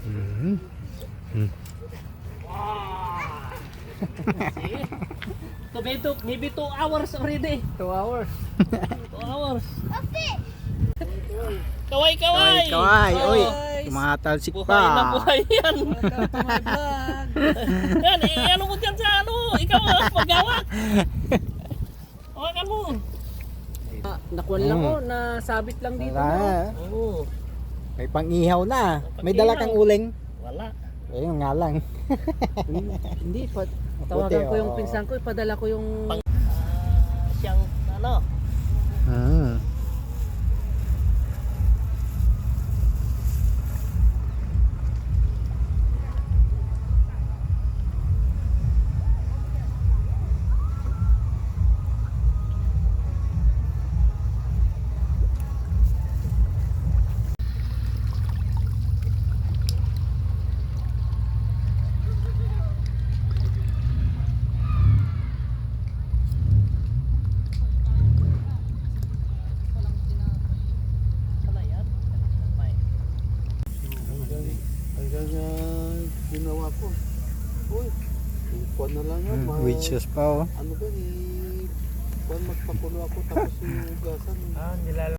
Mhm. Hmm. See? Maybe 2 hours already. 2 hours. 2 hours. Kaway, kaway! Kaway, oy. Guys. Tumatalsik Buhay na pa. buhay yan. Welcome to my vlog. Yan, ano mo dyan sa ano? Ikaw ang paggawak. Hawakan mo. Nakuha lang ko, nasabit lang dito. No? Wala. Oo. May pang-ihaw na. May Pang-ihaw. dala kang uling. Wala. Ayun nga lang. Hindi, tawagan ko yung oh. pinsan ko, ipadala ko yung... Siyang ano? Hmm. Wala yan. May. Hanggang ginawa ko. Uy, kuwan na lang yan. Witches pa oh. Ano ba ni... Kuwan magpakulo ako tapos yung ugasan. Nilala.